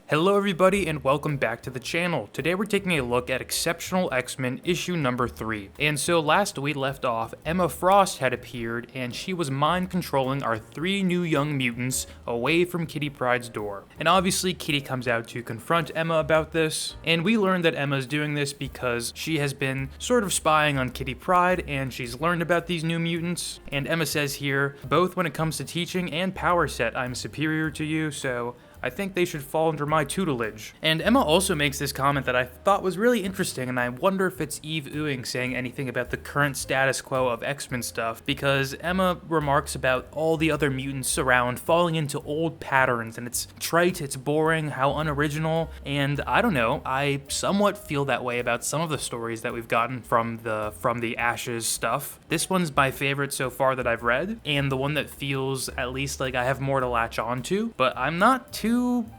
Hello everybody and welcome back to the channel. Today we're taking a look at Exceptional X-Men issue number 3. And so last we left off, Emma Frost had appeared and she was mind controlling our 3 new young mutants away from Kitty Pryde's door. And obviously Kitty comes out to confront Emma about this, and we learned that Emma's doing this because she has been sort of spying on Kitty Pryde and she's learned about these new mutants. And Emma says here, both when it comes to teaching and power set, I'm superior to you, so I think they should fall under my tutelage. And Emma also makes this comment that I thought was really interesting, and I wonder if it's Ewing saying anything about the current status quo of X-Men stuff, because Emma remarks about all the other mutants around falling into old patterns, and it's trite, it's boring, how unoriginal, and I don't know, I somewhat feel that way about some of the stories that we've gotten from the Ashes stuff. This one's my favorite so far that I've read, and the one that feels at least like I have more to latch on to, but I'm not too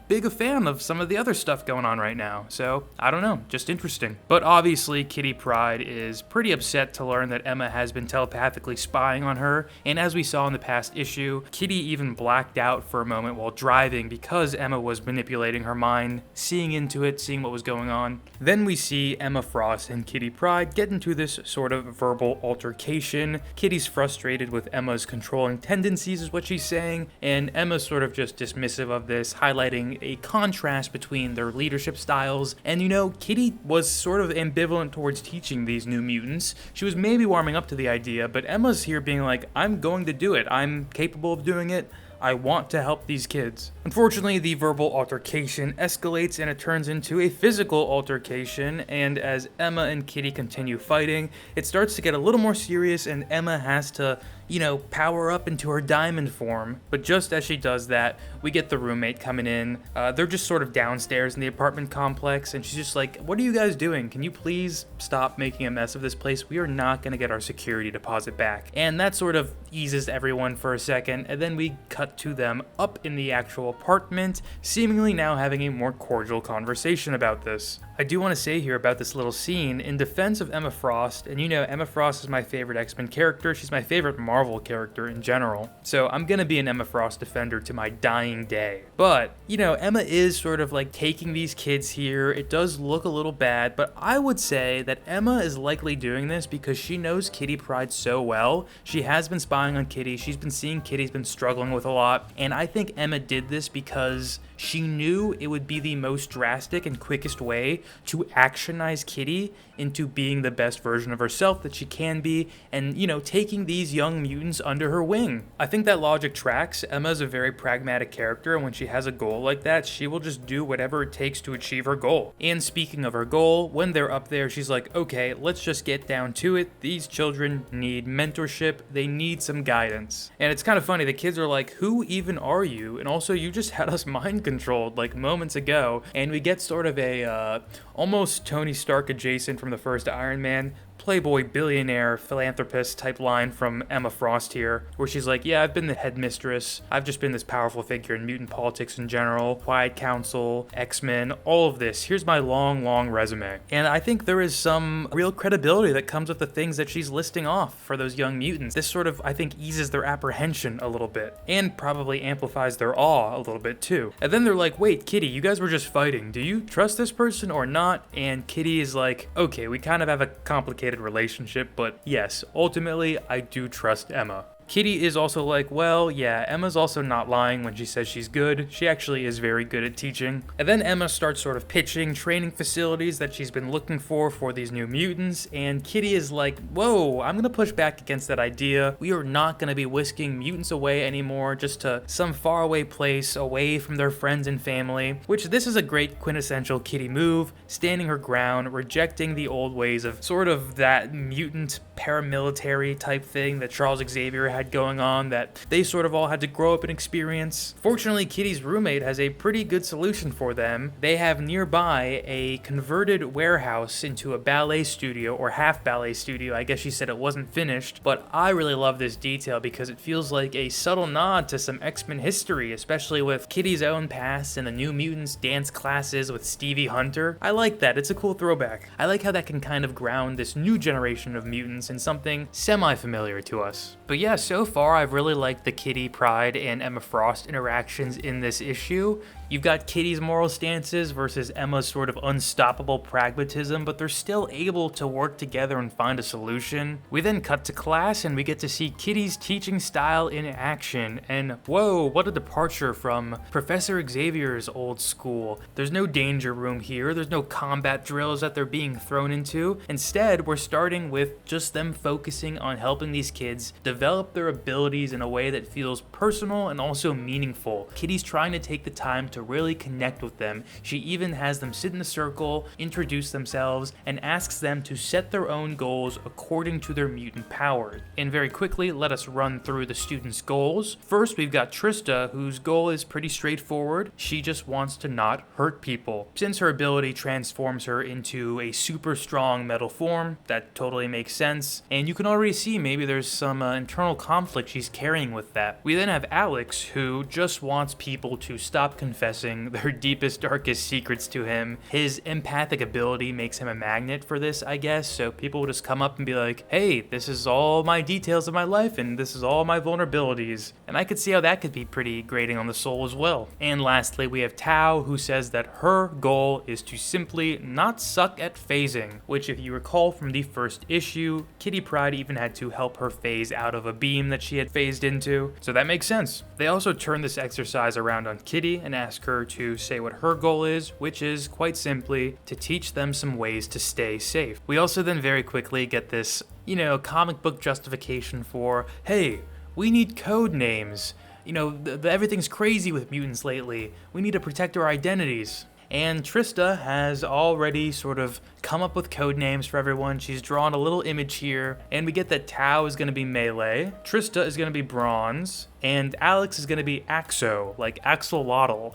big a fan of some of the other stuff going on right now, so I don't know, just interesting. But obviously Kitty Pryde is pretty upset to learn that Emma has been telepathically spying on her, and as we saw in the past issue, Kitty even blacked out for a moment while driving because Emma was manipulating her mind, seeing into it, seeing what was going on. Then we see Emma Frost and Kitty Pryde get into this sort of verbal altercation. Kitty's frustrated with Emma's controlling tendencies is what she's saying, and Emma's sort of just dismissive of this, highlighting a contrast between their leadership styles. And you know, Kitty was sort of ambivalent towards teaching these new mutants. She was maybe warming up to the idea, but Emma's here being like, I'm going to do it. I'm capable of doing it. I want to help these kids. Unfortunately, the verbal altercation escalates and it turns into a physical altercation, and as Emma and Kitty continue fighting, it starts to get a little more serious and Emma has to, power up into her diamond form. But just as she does that, we get the roommate coming in. They're just sort of downstairs in the apartment complex, and she's just like, what are you guys doing? Can you please stop making a mess of this place? We are not going to get our security deposit back. And that sort of eases everyone for a second, and then we cut to them up in the actual apartment, seemingly now having a more cordial conversation about this. I do want to say here about this little scene, in defense of Emma Frost, and Emma Frost is my favorite X-Men character, she's my favorite Marvel character in general, so I'm gonna be an Emma Frost defender to my dying day. But, Emma is sort of like taking these kids here, it does look a little bad, but I would say that Emma is likely doing this because she knows Kitty Pryde so well. She has been spying on Kitty, she's been seeing Kitty's been struggling with a lot, and I think Emma did this because she knew it would be the most drastic and quickest way to actionize Kitty into being the best version of herself that she can be, and taking these young mutants under her wing. I think that logic tracks. Emma's a very pragmatic character, and when she has a goal like that, she will just do whatever it takes to achieve her goal. And speaking of her goal, when they're up there, she's like, okay, let's just get down to it. These children need mentorship, they need some guidance. And it's kind of funny, the kids are like, who even are you? And also, you just had us mind controlled like moments ago, and we get sort of a almost Tony Stark adjacent from the first Iron Man, playboy billionaire philanthropist type line from Emma Frost here, where she's like, yeah, I've been the headmistress, I've just been this powerful figure in mutant politics in general, Quiet Council, X-Men, all of this, here's my long resume. And I think there is some real credibility that comes with the things that she's listing off for those young mutants. This sort of, I think, eases their apprehension a little bit, and probably amplifies their awe a little bit too. And then they're like, wait, Kitty, you guys were just fighting, do you trust this person or not? And Kitty is like, okay, we kind of have a complicated relationship, but yes, ultimately I do trust Emma. Kitty is also like, well, yeah, Emma's also not lying when she says she's good. She actually is very good at teaching. And then Emma starts sort of pitching training facilities that she's been looking for these new mutants, and Kitty is like, whoa, I'm gonna push back against that idea. We are not gonna be whisking mutants away anymore just to some faraway place away from their friends and family, which this is a great quintessential Kitty move, standing her ground, rejecting the old ways of sort of that mutant paramilitary type thing that Charles Xavier had going on, that they sort of all had to grow up and experience. Fortunately, Kitty's roommate has a pretty good solution for them. They have nearby a converted warehouse into a ballet studio, or half ballet studio. I guess she said it wasn't finished, but I really love this detail because it feels like a subtle nod to some X-Men history, especially with Kitty's own past and the New Mutants dance classes with Stevie Hunter. I like that, it's a cool throwback. I like how that can kind of ground this new generation of mutants in something semi-familiar to us. But yeah, so far I've really liked the Kitty Pryde and Emma Frost interactions in this issue. You've got Kitty's moral stances versus Emma's sort of unstoppable pragmatism, but they're still able to work together and find a solution. We then cut to class and we get to see Kitty's teaching style in action, and whoa, what a departure from Professor Xavier's old school. There's no danger room here, there's no combat drills that they're being thrown into. Instead, we're starting with just them focusing on helping these kids develop their abilities in a way that feels personal and also meaningful. Kitty's trying to take the time to really connect with them. She even has them sit in a circle, introduce themselves, and asks them to set their own goals according to their mutant powers. And very quickly, let us run through the students' goals. First, we've got Trista, whose goal is pretty straightforward. She just wants to not hurt people. Since her ability transforms her into a super strong metal form, that totally makes sense. And you can already see maybe there's some internal conflict she's carrying with that. We then have Alex, who just wants people to stop confessing their deepest, darkest secrets to him. His empathic ability makes him a magnet for this, I guess, so people will just come up and be like, hey, this is all my details of my life and this is all my vulnerabilities. And I could see how that could be pretty grating on the soul as well. And lastly, we have Tao, who says that her goal is to simply not suck at phasing, which if you recall from the first issue, Kitty Pryde even had to help her phase out of a beam that she had phased into, so that makes sense. They also turn this exercise around on Kitty and ask her to say what her goal is, which is quite simply to teach them some ways to stay safe. We also then very quickly get this, comic book justification for, hey, we need code names. Everything's crazy with mutants lately. We need to protect our identities. And Trista has already sort of come up with code names for everyone. She's drawn a little image here, and we get that Tao is going to be melee, Trista is going to be bronze, and Alex is going to be Axo, like axolotl.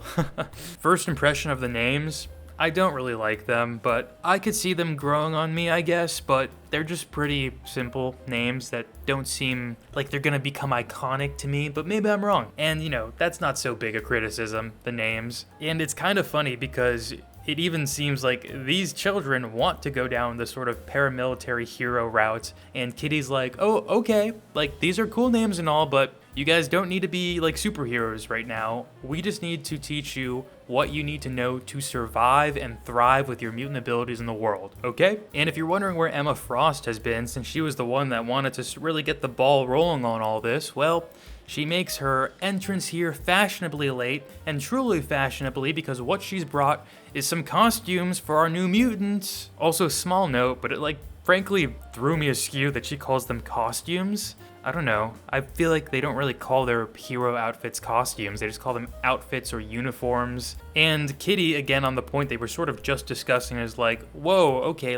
First impression of the names, I don't really like them, but I could see them growing on me, I guess, but they're just pretty simple names that don't seem like they're gonna become iconic to me, but maybe I'm wrong. And that's not so big a criticism, the names. And it's kind of funny because it even seems like these children want to go down the sort of paramilitary hero route, and Kitty's like, oh, okay, like these are cool names and all, but you guys don't need to be like superheroes right now. We just need to teach you what you need to know to survive and thrive with your mutant abilities in the world, okay? And if you're wondering where Emma Frost has been since she was the one that wanted to really get the ball rolling on all this, well, she makes her entrance here fashionably late, and truly fashionably because what she's brought is some costumes for our new mutants. Also, small note, but it frankly threw me askew that she calls them costumes. I don't know. I feel like they don't really call their hero outfits costumes. They just call them outfits or uniforms. And Kitty, again on the point they were sort of just discussing, is like, whoa, okay,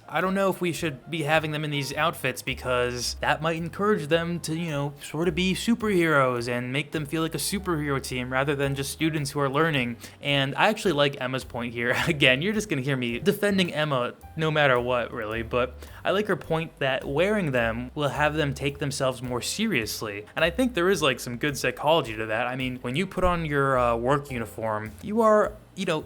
I don't know if we should be having them in these outfits because that might encourage them to, sort of be superheroes and make them feel like a superhero team rather than just students who are learning. And I actually like Emma's point here. Again, you're just gonna hear me defending Emma no matter what, really, but I like her point that wearing them will have them take themselves more seriously. And I think there is some good psychology to that. I mean, when you put on your work uniform, you are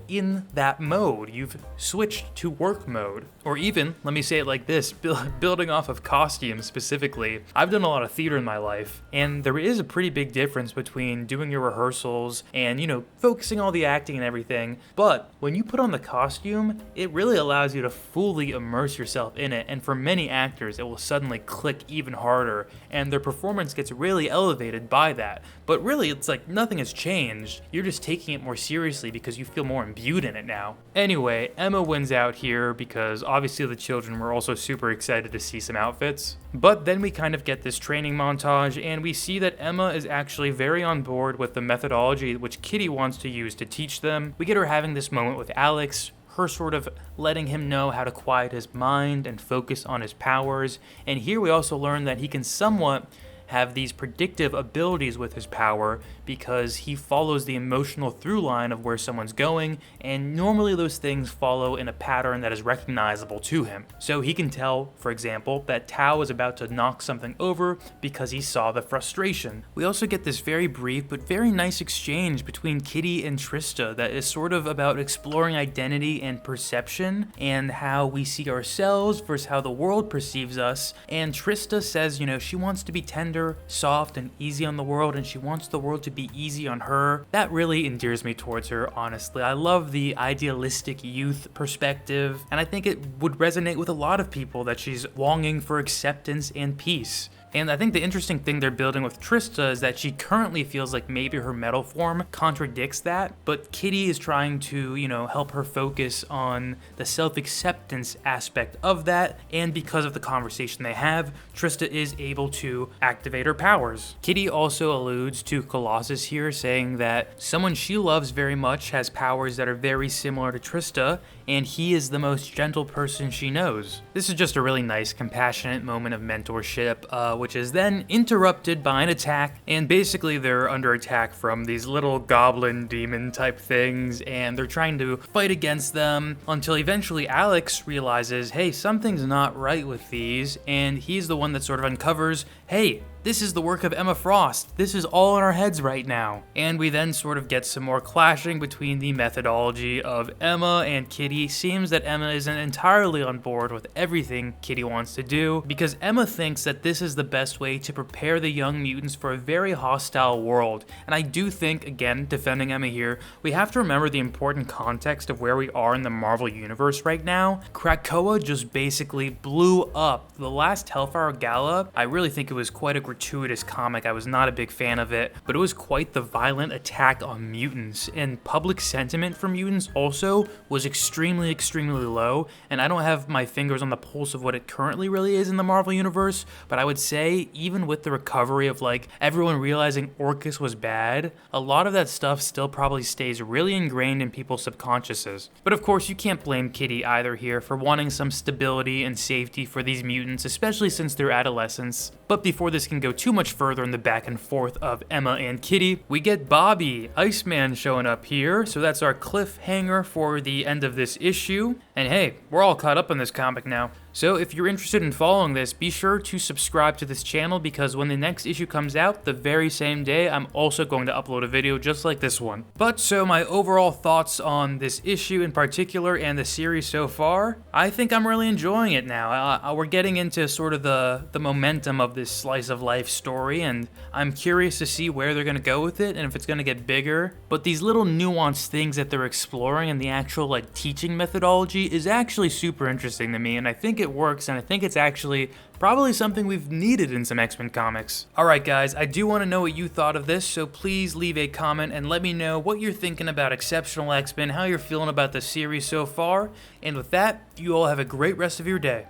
in that mode. You've switched to work mode. Or even, let me say it like this, building off of costumes specifically, I've done a lot of theater in my life, and there is a pretty big difference between doing your rehearsals and, focusing all the acting and everything, but when you put on the costume, it really allows you to fully immerse yourself in it, and for many actors, it will suddenly click even harder, and their performance gets really elevated by that. But really, it's like nothing has changed. You're just taking it more seriously because you feel more imbued in it now. Anyway, Emma wins out here because obviously the children were also super excited to see some outfits. But then we kind of get this training montage and we see that Emma is actually very on board with the methodology which Kitty wants to use to teach them. We get her having this moment with Alex, her sort of letting him know how to quiet his mind and focus on his powers. And here we also learn that he can somewhat have these predictive abilities with his power because he follows the emotional through line of where someone's going, and normally those things follow in a pattern that is recognizable to him. So he can tell, for example, that Tao is about to knock something over because he saw the frustration. We also get this very brief but very nice exchange between Kitty and Trista that is sort of about exploring identity and perception and how we see ourselves versus how the world perceives us. And Trista says, she wants to be tender tender, soft, and easy on the world, and she wants the world to be easy on her. That really endears me towards her, honestly. I love the idealistic youth perspective, and I think it would resonate with a lot of people that she's longing for acceptance and peace. And I think the interesting thing they're building with Trista is that she currently feels like maybe her metal form contradicts that, but Kitty is trying to, help her focus on the self-acceptance aspect of that, and because of the conversation they have, Trista is able to activate her powers. Kitty also alludes to Colossus here, saying that someone she loves very much has powers that are very similar to Trista, and he is the most gentle person she knows. This is just a really nice, compassionate moment of mentorship, which is then interrupted by an attack, and basically they're under attack from these little goblin demon type things, and they're trying to fight against them until eventually Alex realizes, hey, something's not right with these, and he's the one that sort of uncovers, hey, this is the work of Emma Frost. This is all in our heads right now. And we then sort of get some more clashing between the methodology of Emma and Kitty. Seems that Emma isn't entirely on board with everything Kitty wants to do, because Emma thinks that this is the best way to prepare the young mutants for a very hostile world. And I do think, again, defending Emma here, we have to remember the important context of where we are in the Marvel Universe right now. Krakoa just basically blew up. The last Hellfire Gala, I really think it was quite a gratuitous comic. I was not a big fan of it, but it was quite the violent attack on mutants, and public sentiment for mutants also was extremely low, and I don't have my fingers on the pulse of what it currently really is in the Marvel Universe, but I would say even with the recovery of everyone realizing Orcus was bad, a lot of that stuff still probably stays really ingrained in people's subconsciouses. But of course you can't blame Kitty either here for wanting some stability and safety for these mutants, especially since they're adolescents. But before this can go too much further in the back and forth of Emma and Kitty, we get Bobby, Iceman, showing up here, so that's our cliffhanger for the end of this issue. And hey, we're all caught up on this comic now. So if you're interested in following this, be sure to subscribe to this channel, because when the next issue comes out, the very same day, I'm also going to upload a video just like this one. But so my overall thoughts on this issue in particular and the series so far, I think I'm really enjoying it now. We're getting into sort of the momentum of this slice of life story, and I'm curious to see where they're going to go with it and if it's going to get bigger. But these little nuanced things that they're exploring and the actual teaching methodology is actually super interesting to me, and I think it works, and I think it's actually probably something we've needed in some X-Men comics. Alright guys, I do want to know what you thought of this, so please leave a comment and let me know what you're thinking about Exceptional X-Men, how you're feeling about the series so far, and with that, you all have a great rest of your day.